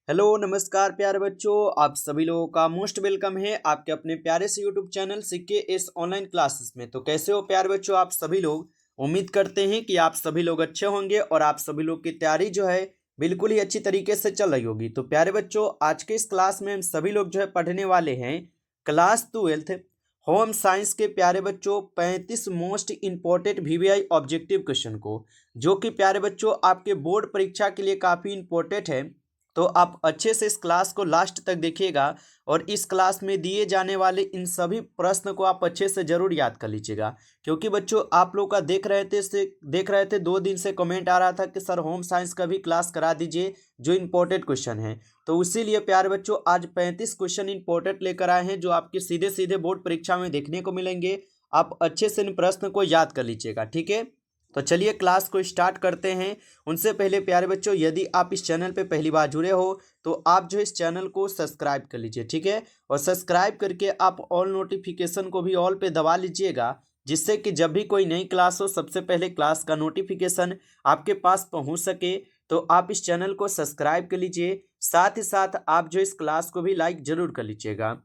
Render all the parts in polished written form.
Hello नमस्कार प्यारे बच्चों, आप सभी लोगों का मोस्ट वेलकम है आपके अपने प्यारे से YouTube channel CK S online classes में। तो कैसे हो प्यारे बच्चों आप सभी लोग। उम्मीद करते हैं कि आप सभी लोग अच्छे होंगे और आप सभी लोग की तैयारी जो है बिल्कुल ही अच्छी तरीके से चल रही होगी। तो प्यारे बच्चों आज के इस क्लास में हम सभी लोग जो है पढ़ने वाले हैं क्लास 12 होम साइंस के प्यारे बच्चों 35 most important VVI objective question को, जो कि प्यारे बच्चों आपके बोर्ड परीक्षा के लिए काफ़ी इंपॉर्टेंट है। तो आप अच्छे से इस क्लास को लास्ट तक देखिएगा और इस क्लास में दिए जाने वाले इन सभी प्रश्न को आप अच्छे से जरूर याद कर लीजिएगा। क्योंकि बच्चों आप लोग का देख रहे थे 2 दिन से कमेंट आ रहा था कि सर होम साइंस का भी क्लास करा दीजिए जो इंपॉर्टेंट क्वेश्चन है। तो इसीलिए प्यारे बच्चों आज 35 क्वेश्चन इंपॉर्टेंट लेकर आए हैं जो आपके सीधे सीधे बोर्ड परीक्षा में देखने को मिलेंगे। आप अच्छे से इन प्रश्न को याद कर लीजिएगा, ठीक है। तो चलिए क्लास को स्टार्ट करते हैं। उनसे पहले प्यारे बच्चों यदि आप इस चैनल पे पहली बार जुड़े हो तो आप जो इस चैनल को सब्सक्राइब कर लीजिए, ठीक है। और सब्सक्राइब करके आप ऑल नोटिफिकेशन को भी ऑल पे दबा लीजिएगा, जिससे कि जब भी कोई नई क्लास हो सबसे पहले क्लास का नोटिफिकेशन आपके पास पहुंच सके। तो आप इस चैनल को सब्सक्राइब कर लीजिए, साथ ही साथ आप जो इस क्लास को भी लाइक जरूर कर लीजिएगा।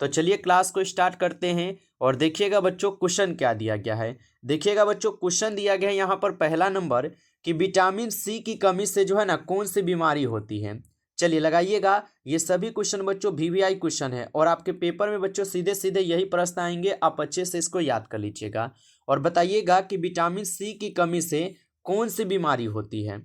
तो चलिए क्लास को स्टार्ट करते हैं और देखिएगा बच्चों क्वेश्चन क्या दिया गया है। देखिएगा बच्चों क्वेश्चन दिया गया है यहाँ पर पहला नंबर कि विटामिन सी की कमी से जो है ना कौन सी बीमारी होती है। चलिए लगाइएगा। ये सभी क्वेश्चन बच्चों वीवीआई क्वेश्चन है और आपके पेपर में बच्चों सीधे सीधे यही प्रश्न आएंगे, आप अच्छे से इसको याद कर लीजिएगा और बताइएगा कि विटामिन सी की कमी से कौन सी बीमारी होती है।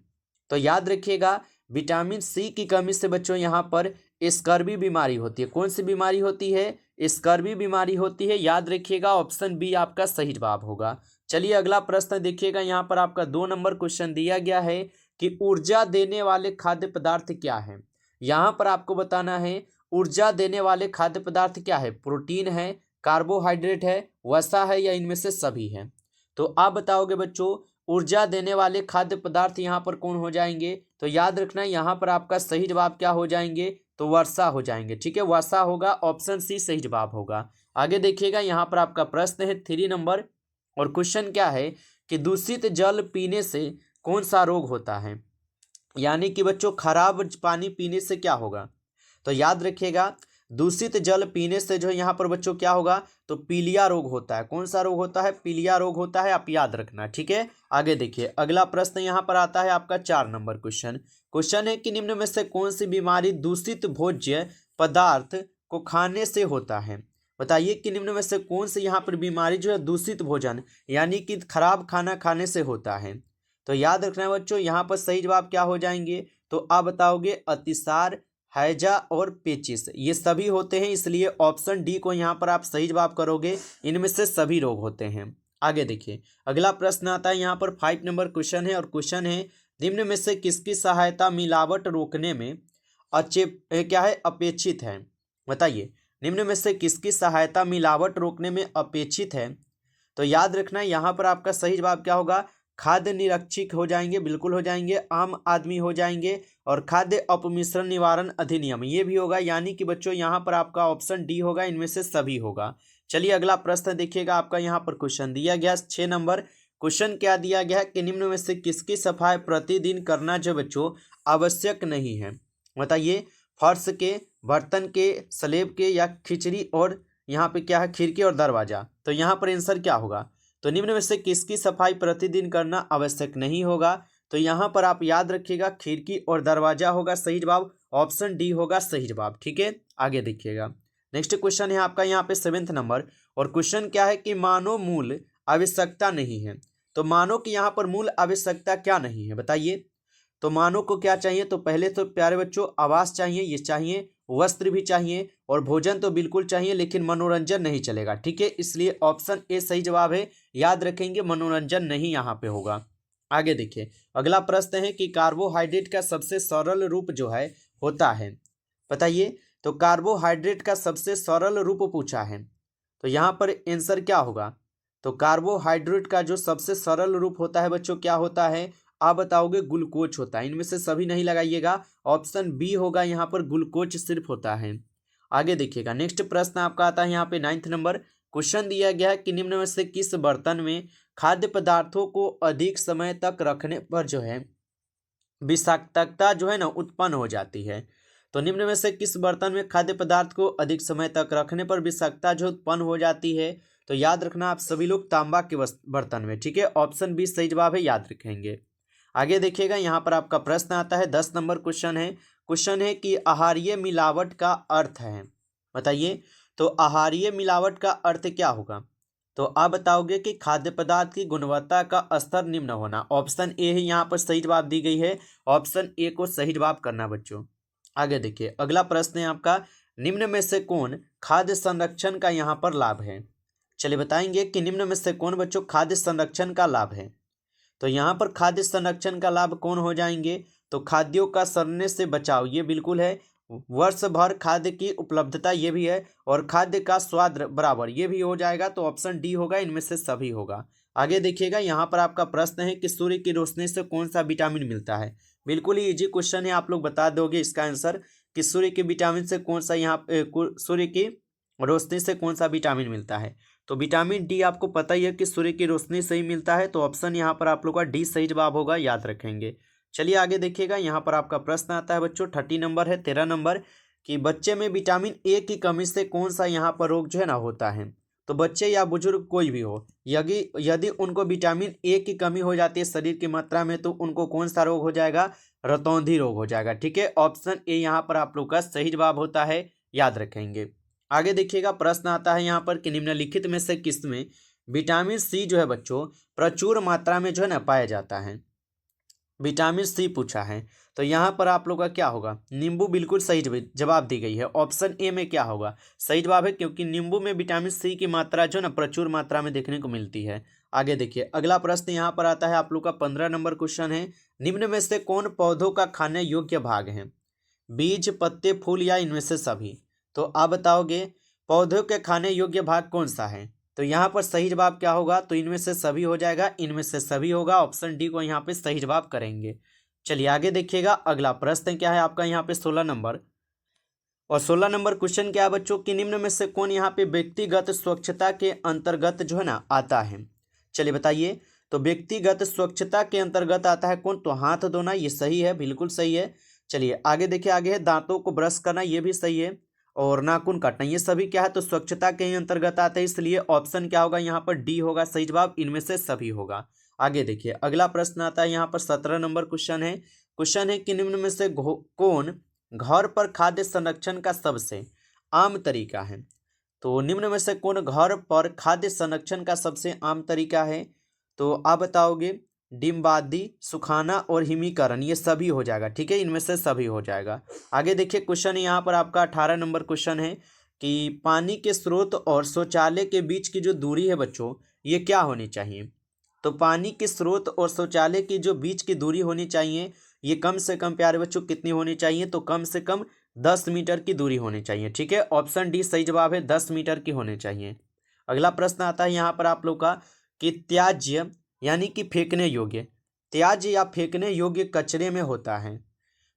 तो याद रखिएगा विटामिन सी की कमी से बच्चों यहाँ पर स्कर्वी बीमारी होती है। कौन सी बीमारी होती है? स्कर्वी बीमारी होती है। याद रखिएगा ऑप्शन बी आपका सही जवाब होगा। चलिए अगला प्रश्न देखिएगा। यहाँ पर आपका 2 नंबर क्वेश्चन दिया गया है कि ऊर्जा देने वाले खाद्य पदार्थ क्या है। यहाँ पर आपको बताना है ऊर्जा देने वाले खाद्य पदार्थ क्या है। प्रोटीन है, कार्बोहाइड्रेट है, वसा है या इनमें से सभी है। तो आप बताओगे बच्चों ऊर्जा देने वाले खाद्य पदार्थ यहाँ पर कौन हो जाएंगे। तो याद रखना यहाँ पर आपका सही जवाब क्या हो जाएंगे, तो वर्षा हो जाएंगे, ठीक है। वर्षा होगा, ऑप्शन सी सही जवाब होगा। आगे देखिएगा यहाँ पर आपका प्रश्न है 3 नंबर और क्वेश्चन क्या है कि दूषित जल पीने से कौन सा रोग होता है। यानी कि बच्चों खराब पानी पीने से क्या होगा। तो याद रखिएगा दूषित जल पीने से जो है यहाँ पर बच्चों क्या होगा, तो पीलिया रोग होता है। कौन सा रोग होता है? पीलिया रोग होता है, आप याद रखना, ठीक है। आगे देखिए अगला प्रश्न यहाँ पर आता है आपका 4 नंबर क्वेश्चन। क्वेश्चन है कि निम्न में से कौन सी बीमारी दूषित भोज्य पदार्थ को खाने से होता है। बताइए कि निम्न में से कौन सी यहाँ पर बीमारी जो है दूषित भोजन यानी कि खराब खाना खाने से होता है। तो याद रखना बच्चों यहाँ पर सही जवाब क्या हो जाएंगे, तो आप बताओगे अतिसार, हैजा और पेचिस, ये सभी होते हैं। इसलिए ऑप्शन डी को यहाँ पर आप सही जवाब करोगे, इनमें से सभी रोग होते हैं। आगे देखिए अगला प्रश्न आता है यहाँ पर 5 नंबर क्वेश्चन है और क्वेश्चन है निम्न में से किसकी सहायता मिलावट रोकने में क्या है अपेक्षित है। बताइए निम्न में से किसकी सहायता मिलावट रोकने में अपेक्षित है। तो याद रखना यहाँ पर आपका सही जवाब क्या होगा, खाद्य निरीक्षक हो जाएंगे, बिल्कुल हो जाएंगे, आम आदमी हो जाएंगे और खाद्य अपमिश्रण निवारण अधिनियम ये भी होगा। यानी कि बच्चों यहाँ पर आपका ऑप्शन डी होगा, इनमें से सभी होगा। चलिए अगला प्रश्न देखिएगा। आपका यहाँ पर क्वेश्चन दिया गया 6 नंबर क्वेश्चन क्या दिया गया है कि निम्न में से किसकी सफाई प्रतिदिन करना जो बच्चों आवश्यक नहीं है। बताइए फर्श के, बर्तन के, स्लेब के या खिचड़ी और यहाँ पे क्या है खिड़की और दरवाजा। तो यहाँ पर आंसर क्या होगा, तो निम्न में से किसकी सफाई प्रतिदिन करना आवश्यक नहीं होगा। तो यहाँ पर आप याद रखिएगा खिड़की और दरवाजा होगा सही जवाब, ऑप्शन डी होगा सही जवाब, ठीक है। आगे देखिएगा नेक्स्ट क्वेश्चन है आपका यहाँ पे 7 नंबर और क्वेश्चन क्या है कि मानव मूल आवश्यकता नहीं है। तो मानव की यहाँ पर मूल आवश्यकता क्या नहीं है बताइए। तो मानव को क्या चाहिए, तो पहले तो प्यारे बच्चों आवास चाहिए, ये चाहिए, वस्त्र भी चाहिए और भोजन तो बिल्कुल चाहिए, लेकिन मनोरंजन नहीं चलेगा, ठीक है। इसलिए ऑप्शन ए सही जवाब है। याद रखेंगे मनोरंजन नहीं यहाँ पे होगा। आगे देखिए अगला प्रश्न है कि कार्बोहाइड्रेट का सबसे सरल रूप जो है होता है। बताइए तो कार्बोहाइड्रेट का सबसे सरल रूप पूछा है, तो यहाँ पर आंसर क्या होगा। तो कार्बोहाइड्रेट का जो सबसे सरल रूप होता है बच्चों क्या होता है, आप बताओगे ग्लूकोज होता है। इनमें से सभी नहीं लगाइएगा, ऑप्शन बी होगा यहाँ पर ग्लूकोज सिर्फ होता है। आगे देखिएगा नेक्स्ट प्रश्न आपका आता है यहाँ पे 9 नंबर क्वेश्चन दिया गया है कि निम्न में से किस बर्तन में खाद्य पदार्थों को अधिक समय तक रखने पर जो है विषाक्तता जो है ना उत्पन्न हो जाती है। तो निम्न में से किस बर्तन में खाद्य पदार्थ को अधिक समय तक रखने पर विषाक्तता जो उत्पन्न हो जाती है? तो याद रखना आप सभी लोग तांबा के बर्तन में, ठीक है। ऑप्शन बी सही जवाब है, याद रखेंगे। आगे देखिएगा, यहाँ पर आपका प्रश्न आता है, 10 नंबर क्वेश्चन है कि आहारीय मिलावट का अर्थ है, बताइए। तो आहारीय मिलावट का अर्थ क्या होगा? तो आप बताओगे कि खाद्य पदार्थ की गुणवत्ता का स्तर निम्न होना। ऑप्शन ए है यहाँ पर सही जवाब दी गई है, ऑप्शन ए को सही जवाब करना बच्चों। आगे देखिए, अगला प्रश्न है आपका, निम्न में से कौन खाद्य संरक्षण का यहाँ पर लाभ है? चलिए बताएंगे कि निम्न में से कौन बच्चों खाद्य संरक्षण का लाभ है। तो यहाँ पर खाद्य संरक्षण का लाभ कौन हो जाएंगे? तो खाद्यों का सड़ने से बचाव, ये बिल्कुल है। वर्ष भर खाद्य की उपलब्धता, ये भी है। और खाद्य का स्वाद बराबर, ये भी हो जाएगा। तो ऑप्शन डी होगा, इनमें से सभी होगा। आगे देखिएगा, यहाँ पर आपका प्रश्न है कि सूर्य की रोशनी से कौन सा विटामिन मिलता है। बिल्कुल ही इजी क्वेश्चन है, आप लोग बता दोगे इसका आंसर कि सूर्य के विटामिन से कौन सा, यहाँ सूर्य की रोशनी से कौन सा विटामिन मिलता है। तो विटामिन डी आपको पता ही है कि सूर्य की रोशनी से ही मिलता है। तो ऑप्शन यहाँ पर आप लोग का डी सही जवाब होगा, याद रखेंगे। चलिए आगे देखिएगा, यहाँ पर आपका प्रश्न आता है बच्चों, 30 नंबर है, 13 नंबर, कि बच्चे में विटामिन ए की कमी से कौन सा यहाँ पर रोग जो है ना होता है। तो बच्चे या बुजुर्ग कोई भी हो, यदि उनको विटामिन ए की कमी हो जाती है शरीर की मात्रा में, तो उनको कौन सा रोग हो जाएगा? रतौंधी रोग हो जाएगा, ठीक है। ऑप्शन ए यहाँ पर आप लोग का सही जवाब होता है, याद रखेंगे। आगे देखिएगा, प्रश्न आता है यहाँ पर कि निम्नलिखित में से किसमें विटामिन सी जो है बच्चों प्रचुर मात्रा में जो है ना पाया जाता है। विटामिन सी पूछा है, तो यहाँ पर आप लोग का क्या होगा? नींबू, बिल्कुल सही जवाब दी गई है। ऑप्शन ए में क्या होगा? सही जवाब है, क्योंकि नींबू में विटामिन सी की मात्रा जो ना प्रचुर मात्रा में देखने को मिलती है। आगे देखिए, अगला प्रश्न यहाँ पर आता है आप लोग का 15 नंबर क्वेश्चन है, निम्न में से कौन पौधों का खाने योग्य भाग है? बीज, पत्ते, फूल या इनमें से सभी? तो आप बताओगे पौधों के खाने योग्य भाग कौन सा है। तो यहाँ पर सही जवाब क्या होगा? तो इनमें से सभी हो जाएगा, इनमें से सभी होगा। ऑप्शन डी को यहाँ पे सही जवाब करेंगे। चलिए आगे देखिएगा, अगला प्रश्न क्या है आपका यहाँ पे 16 नंबर। और 16 नंबर क्वेश्चन क्या है बच्चों कि निम्न में से कौन यहाँ पे व्यक्तिगत स्वच्छता के अंतर्गत जो है ना आता है। चलिए बताइए, तो व्यक्तिगत स्वच्छता के अंतर्गत आता है कौन? तो हाथ धोना, ये सही है, बिल्कुल सही है। चलिए आगे देखिए, आगे है दांतों को ब्रश करना, ये भी सही है। और नाखून काटना, ये सभी क्या है? तो स्वच्छता के ही अंतर्गत आते हैं, इसलिए ऑप्शन क्या होगा यहाँ पर? डी होगा सही जवाब, इनमें से सभी होगा। आगे देखिए, अगला प्रश्न आता है यहाँ पर 17 नंबर क्वेश्चन है कि निम्न में से कौन घर पर खाद्य संरक्षण का सबसे आम तरीका है। तो निम्न में से कौन घर पर खाद्य संरक्षण का सबसे आम तरीका है? तो आप बताओगे डिम्बादी, सुखाना और हिमीकरण, ये सभी हो जाएगा, ठीक है, इनमें से सभी हो जाएगा। आगे देखिए, क्वेश्चन यहाँ पर आपका 18 नंबर क्वेश्चन है कि पानी के स्रोत और शौचालय के बीच की जो दूरी है बच्चों, ये क्या होनी चाहिए। तो पानी के स्रोत और शौचालय की जो बीच की दूरी होनी चाहिए, ये कम से कम प्यारे बच्चों कितनी होनी चाहिए? तो कम से कम 10 मीटर की दूरी होनी चाहिए, ठीक है। ऑप्शन डी सही जवाब है, 10 मीटर की होनी चाहिए। अगला प्रश्न आता है यहाँ पर आप लोग का कि त्याज्य यानी कि फेंकने योग्य, त्याज्य या फेंकने योग्य कचरे में होता है।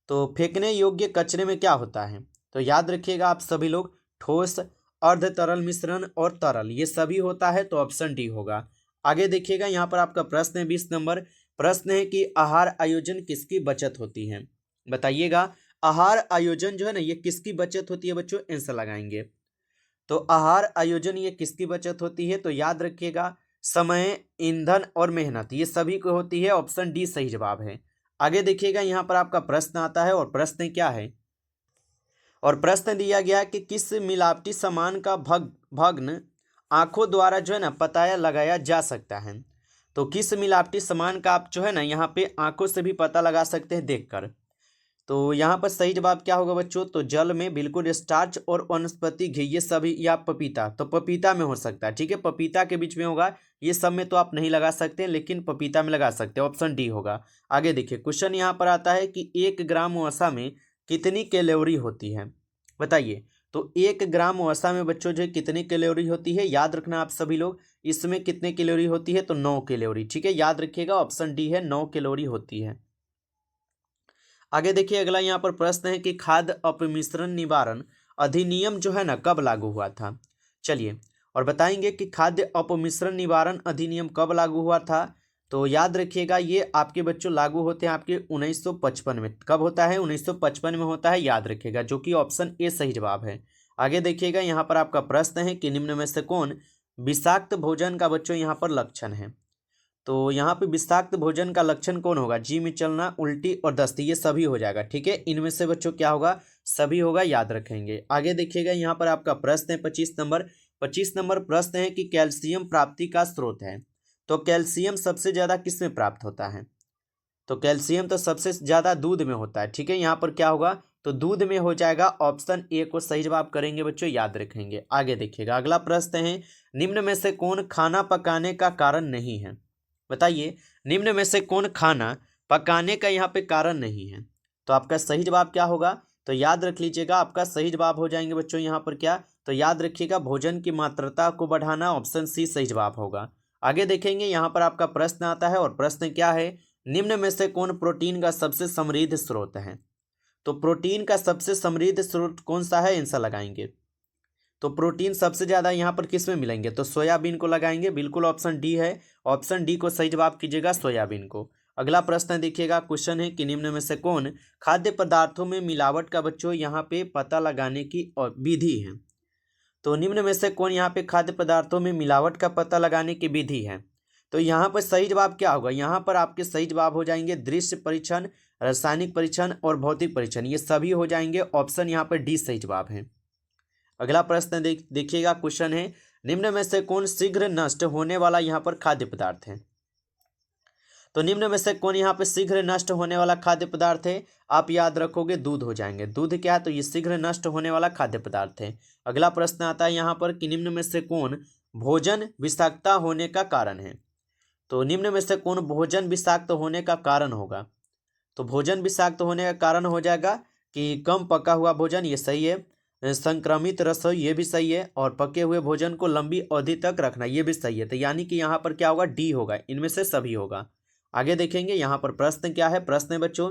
तो फेंकने योग्य कचरे में क्या होता है? तो याद रखिएगा आप सभी लोग, ठोस, अर्ध तरल मिश्रण और तरल, ये सभी होता है। तो ऑप्शन डी होगा। आगे देखिएगा, यहाँ पर आपका प्रश्न है 20 नंबर, प्रश्न है कि आहार आयोजन किसकी बचत होती है। बताइएगा, आहार आयोजन जो है ना, ये किसकी बचत होती है बच्चों? आंसर लगाएंगे। तो आहार आयोजन ये किसकी बचत होती है? तो याद रखिएगा, समय, ईंधन और मेहनत, ये सभी को होती है। ऑप्शन डी सही जवाब है। आगे देखिएगा, यहाँ पर आपका प्रश्न आता है, और प्रश्न क्या है? और प्रश्न दिया गया कि किस मिलावटी सामान का भग्न आंखों द्वारा जो है ना पता लगाया जा सकता है। तो किस मिलावटी सामान का आप जो है ना यहाँ पे आंखों से भी पता लगा सकते हैं देखकर। तो यहाँ पर सही जवाब क्या होगा बच्चों? तो जल में बिल्कुल स्टार्च और वनस्पति घी, ये सभी, या पपीता, तो पपीता में हो सकता है, ठीक है, पपीता के बीच में होगा। ये सब में तो आप नहीं लगा सकते, लेकिन पपीता में लगा सकते हैं। ऑप्शन डी होगा। आगे देखिए, क्वेश्चन यहाँ पर आता है कि 1 ग्राम वसा में कितनी कैलोरी होती है। बताइए, तो 1 ग्राम वसा में बच्चों जो कितनी कैलोरी होती है? याद रखना आप सभी लोग, इसमें कितनी कैलोरी होती है? तो 9 कैलोरी, ठीक है, याद रखिएगा। ऑप्शन डी है, 9 कैलोरी होती है। आगे देखिए, अगला यहाँ पर प्रश्न है कि खाद्य अपमिश्रण निवारण अधिनियम जो है ना कब लागू हुआ था। चलिए और बताएंगे कि खाद्य अपमिश्रण निवारण अधिनियम कब लागू हुआ था। तो याद रखिएगा ये आपके बच्चों लागू होते हैं आपके 1955 में। कब होता है? 1955 में होता है, याद रखिएगा, जो कि ऑप्शन ए सही जवाब है। आगे देखिएगा, यहाँ पर आपका प्रश्न है कि निम्न में से कौन विषाक्त भोजन का बच्चों यहाँ पर लक्षण है? तो यहाँ पे विषाक्त भोजन का लक्षण कौन होगा? जी में चलना, उल्टी और दस्ती, ये सभी हो जाएगा। ठीक है, इनमें से बच्चों क्या होगा? सभी होगा, याद रखेंगे। आगे देखिएगा, यहाँ पर आपका प्रश्न है 25 नंबर प्रश्न है कि कैल्शियम प्राप्ति का स्रोत है। तो कैल्शियम सबसे ज्यादा किस में प्राप्त होता है? तो कैल्शियम तो सबसे ज्यादा दूध में होता है। ठीक है, यहाँ पर क्या होगा? तो दूध में हो जाएगा। ऑप्शन ए को सही जवाब करेंगे बच्चों, याद रखेंगे। आगे देखिएगा, अगला प्रश्न है, निम्न में से कौन खाना पकाने का कारण नहीं है? बताइए, निम्न में से कौन खाना पकाने का यहाँ पे कारण नहीं है? तो आपका सही जवाब क्या होगा? तो याद रख लीजिएगा, आपका सही जवाब हो जाएंगे बच्चों यहाँ पर क्या? तो याद रखिएगा, भोजन की मात्रता को बढ़ाना। ऑप्शन सी सही जवाब होगा। आगे देखेंगे, यहाँ पर आपका प्रश्न आता है और प्रश्न क्या है? निम्न में से कौन प्रोटीन का सबसे समृद्ध स्रोत है? तो प्रोटीन का सबसे समृद्ध स्रोत कौन सा है? आंसर लगाएंगे। तो प्रोटीन सबसे ज्यादा यहाँ पर किस में मिलेंगे? तो सोयाबीन को लगाएंगे, बिल्कुल ऑप्शन डी है। ऑप्शन डी को सही जवाब कीजिएगा, सोयाबीन को। अगला प्रश्न देखिएगा, क्वेश्चन है कि निम्न में से कौन खाद्य पदार्थों में मिलावट का बच्चों यहाँ पे पता लगाने की विधि है? तो निम्न में से कौन यहाँ पे खाद्य पदार्थों में मिलावट का पता लगाने की विधि है? तो यहाँ पर सही जवाब क्या होगा? यहाँ पर आपके सही जवाब हो जाएंगे दृश्य परीक्षण, रासायनिक परीक्षण और भौतिक परीक्षण, ये सभी हो जाएंगे। ऑप्शन यहाँ पर डी सही जवाब है। अगला प्रश्न देखिएगा, क्वेश्चन है, निम्न में से कौन शीघ्र नष्ट होने वाला यहाँ पर खाद्य पदार्थ है? तो निम्न में से कौन यहाँ पे शीघ्र नष्ट होने वाला खाद्य पदार्थ है? आप याद रखोगे, दूध हो जाएंगे। दूध क्या है? तो ये शीघ्र नष्ट होने वाला खाद्य पदार्थ है। अगला प्रश्न आता है यहाँ पर कि निम्न में से कौन भोजन विषाक्तता होने का कारण है? तो निम्न में से कौन भोजन विषाक्त होने का कारण होगा? तो भोजन विषाक्त होने का कारण हो जाएगा कि कम पका हुआ भोजन, ये सही है। संक्रमित रसोई, ये भी सही है। और पके हुए भोजन को लंबी अवधि तक रखना, ये भी सही है। तो यानी कि यहाँ पर क्या होगा? डी होगा, इनमें से सभी होगा। आगे देखेंगे, यहाँ पर प्रश्न क्या है? प्रश्न है बच्चों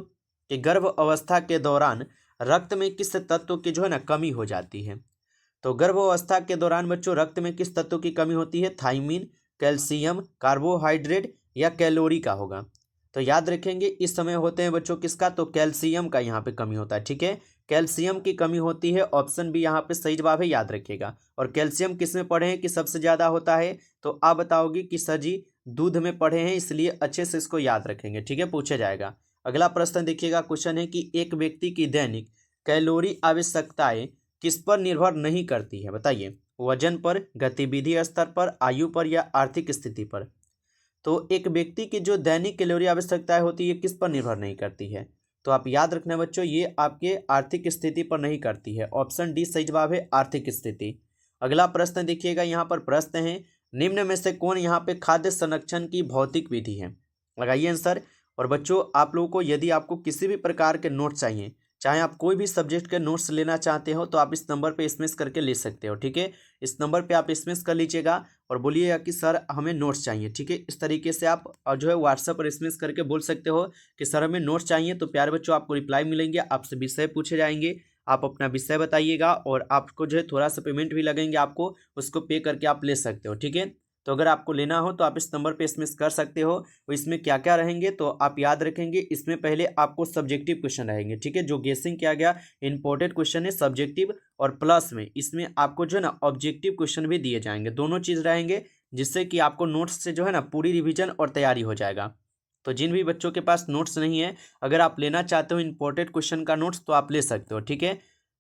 कि गर्भ अवस्था के दौरान रक्त में किस तत्व की जो है ना कमी हो जाती है? तो गर्भ अवस्था के दौरान बच्चों रक्त में किस तत्व की कमी होती है? थायमीन, कैल्शियम, कार्बोहाइड्रेट या कैलोरी का होगा? तो याद रखेंगे, इस समय होते हैं बच्चों किसका? तो कैल्शियम का यहाँ पे कमी होता है। ठीक है, कैल्शियम की कमी होती है। ऑप्शन बी यहाँ पे सही जवाब है, याद रखिएगा। और कैल्शियम किस में पढ़े हैं कि सबसे ज्यादा होता है? तो आप बताओगे कि सर जी दूध में पढ़े हैं, इसलिए अच्छे से इसको याद रखेंगे। ठीक है, पूछा जाएगा। अगला प्रश्न देखिएगा, क्वेश्चन है कि एक व्यक्ति की दैनिक कैलोरी आवश्यकताएं किस पर निर्भर नहीं करती है? बताइए, वजन पर, गतिविधि स्तर पर, आयु पर या आर्थिक स्थिति पर? तो एक व्यक्ति की जो दैनिक कैलोरी आवश्यकताएं होती है किस पर निर्भर नहीं करती है? तो आप याद रखना बच्चों, ये आपके आर्थिक स्थिति पर नहीं करती है। ऑप्शन डी सही जवाब है, आर्थिक स्थिति। अगला प्रश्न देखिएगा, यहाँ पर प्रश्न है, निम्न में से कौन यहाँ पे खाद्य संरक्षण की भौतिक विधि है? लगाइए आंसर। और बच्चों, आप लोगों को यदि आपको किसी भी प्रकार के नोट्स चाहिए, चाहे आप कोई भी सब्जेक्ट के नोट्स लेना चाहते हो, तो आप इस नंबर पे एसएमएस करके ले सकते हो। ठीक है, इस नंबर पे आप एसएमएस कर लीजिएगा और बोलिएगा कि सर हमें नोट्स चाहिए। ठीक है, इस तरीके से आप जो है व्हाट्सएप पर एसएमएस करके बोल सकते हो कि सर हमें नोट्स चाहिए। तो प्यारे बच्चों, आपको रिप्लाई मिलेंगे, आपसे विषय पूछे जाएंगे, आप अपना विषय बताइएगा और आपको जो है थोड़ा सा पेमेंट भी लगेंगे, आपको उसको पे करके आप ले सकते हो। ठीक है, तो अगर आपको लेना हो तो आप इस नंबर पे एसएमएस कर सकते हो। और इसमें क्या क्या रहेंगे तो आप याद रखेंगे, इसमें पहले आपको सब्जेक्टिव क्वेश्चन रहेंगे। ठीक है, जो गेसिंग किया गया इंपॉर्टेंट क्वेश्चन है सब्जेक्टिव, और प्लस में इसमें आपको जो है ना ऑब्जेक्टिव क्वेश्चन भी दिए जाएंगे। दोनों चीज़ रहेंगे, जिससे कि आपको नोट्स से जो है ना पूरी रिविजन और तैयारी हो जाएगा। तो जिन भी बच्चों के पास नोट्स नहीं है, अगर आप लेना चाहते हो इंपॉर्टेंट क्वेश्चन का नोट्स, तो आप ले सकते हो। ठीक है,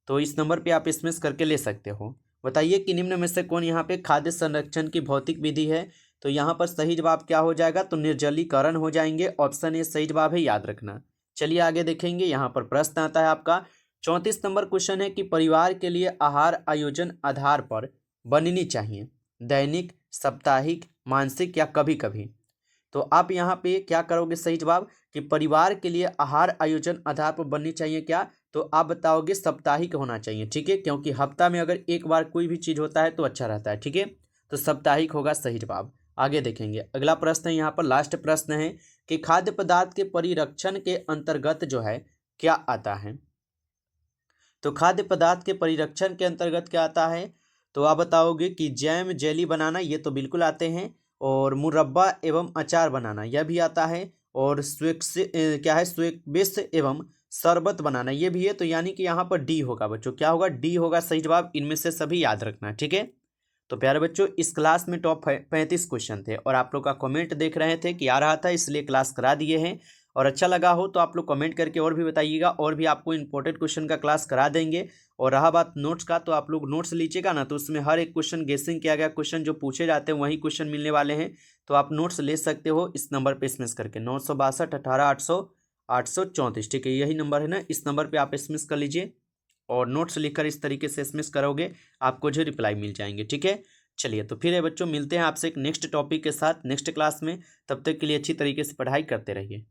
तो इस नंबर पे आप एसएमएस करके ले सकते हो। बताइए कि निम्न में से कौन यहाँ पे खाद्य संरक्षण की भौतिक विधि है? तो यहाँ पर सही जवाब क्या हो जाएगा? तो निर्जलीकरण हो जाएंगे। ऑप्शन ए सही जवाब है, याद रखना। चलिए आगे देखेंगे, यहाँ पर प्रश्न आता है आपका 34 नंबर क्वेश्चन है कि परिवार के लिए आहार आयोजन आधार पर बननी चाहिए, दैनिक, साप्ताहिक, मासिक या कभी कभी? तो आप यहाँ पे क्या करोगे? सही जवाब कि परिवार के लिए आहार आयोजन आधार पर बननी चाहिए क्या? तो आप बताओगे साप्ताहिक होना चाहिए। ठीक है, क्योंकि हफ्ता में अगर एक बार कोई भी चीज़ होता है तो अच्छा रहता है। ठीक है, तो साप्ताहिक होगा सही जवाब। आगे देखेंगे, अगला प्रश्न है, यहाँ पर लास्ट प्रश्न है कि खाद्य पदार्थ के परिरक्षण के अंतर्गत जो है क्या आता है? तो खाद्य पदार्थ के परिरक्षण के अंतर्गत क्या आता है? तो आप बताओगे कि जैम, जेली बनाना, ये तो बिल्कुल आते हैं। और मुरब्बा एवं अचार बनाना यह भी आता है, और क्या है स्क्वैश एवं शरबत बनाना ये भी है। तो यानी कि यहाँ पर डी होगा बच्चों, क्या होगा, डी होगा सही जवाब। इनमें से सभी याद रखना, ठीक है। तो प्यारे बच्चों इस क्लास में टॉप 35 क्वेश्चन थे और आप लोग का कमेंट देख रहे थे कि आ रहा था, इसलिए क्लास करा दिए हैं। और अच्छा लगा हो तो आप लोग कमेंट करके और भी बताइएगा, और भी आपको इंपॉर्टेंट क्वेश्चन का क्लास करा देंगे। और रहा बात नोट्स का, तो आप लोग नोट्स लीजिएगा ना, तो उसमें हर एक क्वेश्चन गेसिंग किया गया क्वेश्चन जो पूछे जाते हैं वही क्वेश्चन मिलने वाले हैं। तो आप नोट्स ले सकते हो इस नंबर पे एसएमएस करके 962 18 800 834, ठीक है, यही नंबर है ना, इस नंबर पे आप एसएमएस कर लीजिए और नोट्स लिखकर इस तरीके से एसएमएस करोगे, आपको जो रिप्लाई मिल जाएंगे, ठीक है। चलिए तो फिर है बच्चों, मिलते हैं आपसे एक नेक्स्ट टॉपिक के साथ नेक्स्ट क्लास में। तब तक के लिए अच्छी तरीके से पढ़ाई करते रहिए।